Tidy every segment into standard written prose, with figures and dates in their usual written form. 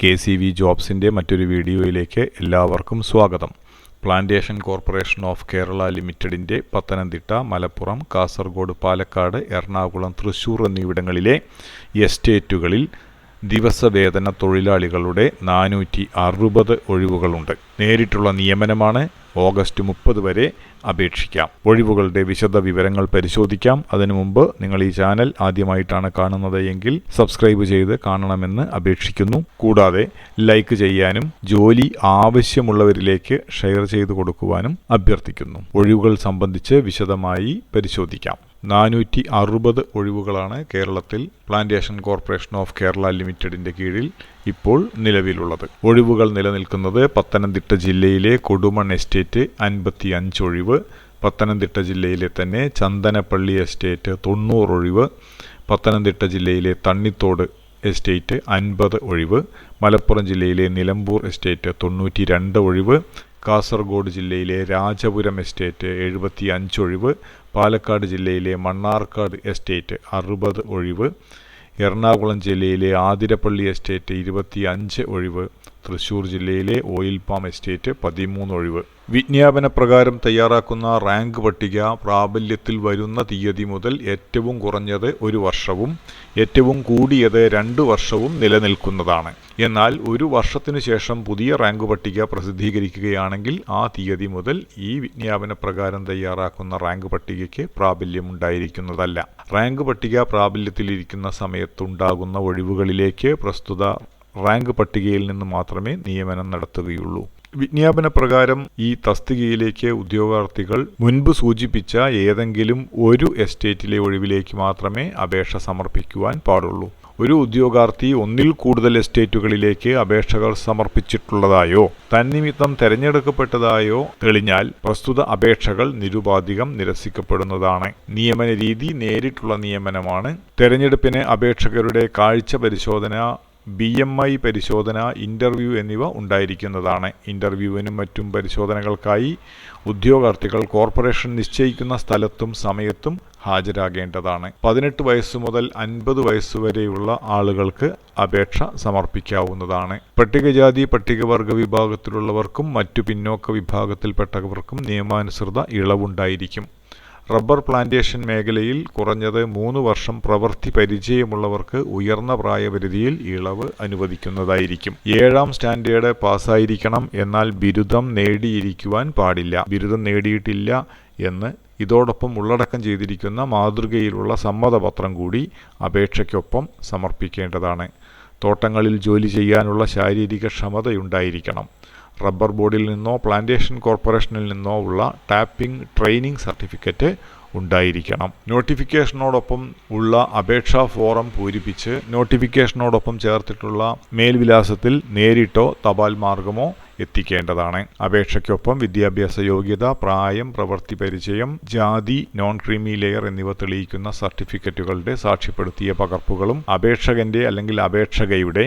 KCV ജോബ്സിൻ്റെ മറ്റൊരു വീഡിയോയിലേക്ക് എല്ലാവർക്കും സ്വാഗതം. പ്ലാന്റേഷൻ കോർപ്പറേഷൻ ഓഫ് കേരള ലിമിറ്റഡിൻ്റെ പത്തനംതിട്ട, മലപ്പുറം, കാസർഗോഡ്, പാലക്കാട്, എറണാകുളം, തൃശ്ശൂർ എന്നിവിടങ്ങളിലെ എസ്റ്റേറ്റുകളിൽ ദിവസവേതന തൊഴിലാളികളുടെ 460 ഒഴിവുകളുണ്ട്. നേരിട്ടുള്ള നിയമനമാണ്. ഓഗസ്റ്റ് 30 വരെ അപേക്ഷിക്കാം. ഒഴിവുകളുടെ വിശദ വിവരങ്ങൾ പരിശോധിക്കാം. അതിനു മുമ്പ് നിങ്ങൾ ഈ ചാനൽ ആദ്യമായിട്ടാണ് കാണുന്നത് എങ്കിൽ സബ്സ്ക്രൈബ് ചെയ്ത് കാണണമെന്ന് അപേക്ഷിക്കുന്നു. കൂടാതെ ലൈക്ക് ചെയ്യാനും ജോലി ആവശ്യമുള്ളവരിലേക്ക് ഷെയർ ചെയ്തു കൊടുക്കുവാനും അഭ്യർത്ഥിക്കുന്നു. ഒഴിവുകൾ സംബന്ധിച്ച് വിശദമായി പരിശോധിക്കാം. 460 ഒഴിവുകളാണ് കേരളത്തിൽ പ്ലാന്റേഷൻ കോർപ്പറേഷൻ ഓഫ് കേരള ലിമിറ്റഡിൻ്റെ കീഴിൽ ഇപ്പോൾ നിലവിലുള്ളത്. ഒഴിവുകൾ നിലനിൽക്കുന്നത് പത്തനംതിട്ട ജില്ലയിലെ കൊടുമൺ എസ്റ്റേറ്റ് 55 ഒഴിവ്, പത്തനംതിട്ട ജില്ലയിലെ തന്നെ ചന്ദനപ്പള്ളി എസ്റ്റേറ്റ് 90 ഒഴിവ്, പത്തനംതിട്ട ജില്ലയിലെ തണ്ണിത്തോട് എസ്റ്റേറ്റ് 50 ഒഴിവ്, മലപ്പുറം ജില്ലയിലെ നിലമ്പൂർ എസ്റ്റേറ്റ് 92 ഒഴിവ്, കാസർഗോഡ് ജില്ലയിലെ രാജപുരം എസ്റ്റേറ്റ് 75 ഒഴിവ്, പാലക്കാട് ജില്ലയിലെ മണ്ണാർക്കാട് എസ്റ്റേറ്റ് 60 ഒഴിവ്, എറണാകുളം ജില്ലയിലെ ആതിരപ്പള്ളി എസ്റ്റേറ്റ് 25 ഒഴിവ്, തൃശ്ശൂർ ജില്ലയിലെ ഓയിൽ പാം എസ്റ്റേറ്റ് 13 ഒഴിവ്. വിജ്ഞാപന പ്രകാരം തയ്യാറാക്കുന്ന റാങ്ക് പട്ടിക പ്രാബല്യത്തിൽ വരുന്ന തീയതി മുതൽ ഏറ്റവും കുറഞ്ഞത് 1 വർഷവും ഏറ്റവും കൂടിയത് 2 വർഷവും നിലനിൽക്കുന്നതാണ്. എന്നാൽ 1 വർഷത്തിനു ശേഷം പുതിയ റാങ്ക് പട്ടിക പ്രസിദ്ധീകരിക്കുകയാണെങ്കിൽ ആ തീയതി മുതൽ ഈ വിജ്ഞാപന പ്രകാരം തയ്യാറാക്കുന്ന റാങ്ക് പട്ടികയ്ക്ക് പ്രാബല്യമുണ്ടായിരിക്കുന്നതല്ല. റാങ്ക് പട്ടിക പ്രാബല്യത്തിലിരിക്കുന്ന സമയത്തുണ്ടാകുന്ന ഒഴിവുകളിലേക്ക് പ്രസ്തുത റാങ്ക് പട്ടികയിൽ നിന്ന് മാത്രമേ നിയമനം നടത്തുകയുള്ളൂ. വിജ്ഞാപന പ്രകാരം ഈ തസ്തികയിലേക്ക് ഉദ്യോഗാർത്ഥികൾ മുൻപ് സൂചിപ്പിച്ച ഏതെങ്കിലും ഒരു എസ്റ്റേറ്റിലെ ഒഴിവിലേക്ക് മാത്രമേ അപേക്ഷ സമർപ്പിക്കുവാൻ പാടുള്ളൂ. ഒരു ഉദ്യോഗാർത്ഥി ഒന്നിൽ കൂടുതൽ എസ്റ്റേറ്റുകളിലേക്ക് അപേക്ഷകൾ സമർപ്പിച്ചിട്ടുള്ളതായോ തന്നിമിത്തം തെരഞ്ഞെടുക്കപ്പെട്ടതായോ തെളിഞ്ഞാൽ പ്രസ്തുത അപേക്ഷകൾ നിരുപാധികം നിരസിക്കപ്പെടുന്നതാണ്. നിയമന രീതി നേരിട്ടുള്ള നിയമനമാണ്. തെരഞ്ഞെടുപ്പിന് അപേക്ഷകരുടെ കാഴ്ച പരിശോധന, BMI പരിശോധന, ഇൻ്റർവ്യൂ എന്നിവ ഉണ്ടായിരിക്കുന്നതാണ്. ഇൻ്റർവ്യൂവിനും മറ്റും പരിശോധനകൾക്കായി ഉദ്യോഗാർത്ഥികൾ കോർപ്പറേഷൻ നിശ്ചയിക്കുന്ന സ്ഥലത്തും സമയത്തും ഹാജരാകേണ്ടതാണ്. 18 വയസ്സ് മുതൽ 50 വയസ്സുവരെയുള്ള ആളുകൾക്ക് അപേക്ഷ സമർപ്പിക്കാവുന്നതാണ്. പട്ടികജാതി പട്ടികവർഗ വിഭാഗത്തിലുള്ളവർക്കും മറ്റു പിന്നോക്ക വിഭാഗത്തിൽപ്പെട്ടവർക്കും നിയമാനുസൃത ഇളവുണ്ടായിരിക്കും. റബ്ബർ പ്ലാന്റേഷൻ മേഖലയിൽ കുറഞ്ഞത് 3 വർഷം പ്രവൃത്തി പരിചയമുള്ളവർക്ക് ഉയർന്ന പ്രായപരിധിയിൽ ഇളവ് അനുവദിക്കുന്നതായിരിക്കും. 7ാം സ്റ്റാൻഡേർഡ് പാസ്സായിരിക്കണം. എന്നാൽ ബിരുദം നേടിയിരിക്കുവാൻ പാടില്ല. ബിരുദം നേടിയിട്ടില്ല എന്ന് ഇതോടൊപ്പം ഉള്ളടക്കം ചെയ്തിരിക്കുന്ന മാതൃകയിലുള്ള സമ്മതപത്രം കൂടി അപേക്ഷയ്ക്കൊപ്പം സമർപ്പിക്കേണ്ടതാണ്. തോട്ടങ്ങളിൽ ജോലി ചെയ്യാനുള്ള ശാരീരിക ക്ഷമതയുണ്ടായിരിക്കണം. റബ്ബർ ബോർഡിൽ നിന്നോ പ്ലാന്റേഷൻ കോർപ്പറേഷനിൽ നിന്നോ ഉള്ള ടാപ്പിംഗ് ട്രെയിനിങ് സർട്ടിഫിക്കറ്റ് ഉണ്ടായിരിക്കണം. നോട്ടിഫിക്കേഷനോടൊപ്പം ഉള്ള അപേക്ഷാ ഫോറം പൂരിപ്പിച്ച് നോട്ടിഫിക്കേഷനോടൊപ്പം ചേർത്തിട്ടുള്ള മേൽവിലാസത്തിൽ നേരിട്ടോ തപാൽ മാർഗമോ എത്തിക്കേണ്ടതാണ്. അപേക്ഷയ്ക്കൊപ്പം വിദ്യാഭ്യാസ യോഗ്യത, പ്രായം, പ്രവൃത്തി പരിചയം, ജാതി, നോൺ ക്രീമി ലെയർ എന്നിവ തെളിയിക്കുന്ന സർട്ടിഫിക്കറ്റുകളുടെ സാക്ഷ്യപ്പെടുത്തിയ പകർപ്പുകളും അപേക്ഷകന്റെ അല്ലെങ്കിൽ അപേക്ഷകയുടെ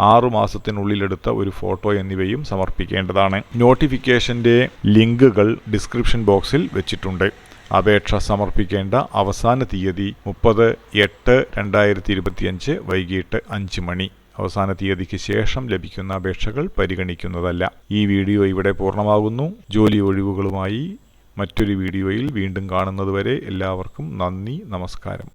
6 മാസത്തിനുള്ളിലെടുത്ത ഒരു ഫോട്ടോ എന്നിവയും സമർപ്പിക്കേണ്ടതാണ്. നോട്ടിഫിക്കേഷന്റെ ലിങ്കുകൾ ഡിസ്ക്രിപ്ഷൻ ബോക്സിൽ വെച്ചിട്ടുണ്ട്. അപേക്ഷ സമർപ്പിക്കേണ്ട അവസാന തീയതി 30/8/2025 വൈകിട്ട് 5 മണി. അവസാന തീയതിക്ക് ശേഷം ലഭിക്കുന്ന അപേക്ഷകൾ പരിഗണിക്കുന്നതല്ല. ഈ വീഡിയോ ഇവിടെ പൂർണ്ണമാകുന്നു. ജോലി ഒഴിവുകളുമായി മറ്റൊരു വീഡിയോയിൽ വീണ്ടും കാണുന്നതുവരെ എല്ലാവർക്കും നന്ദി, നമസ്കാരം.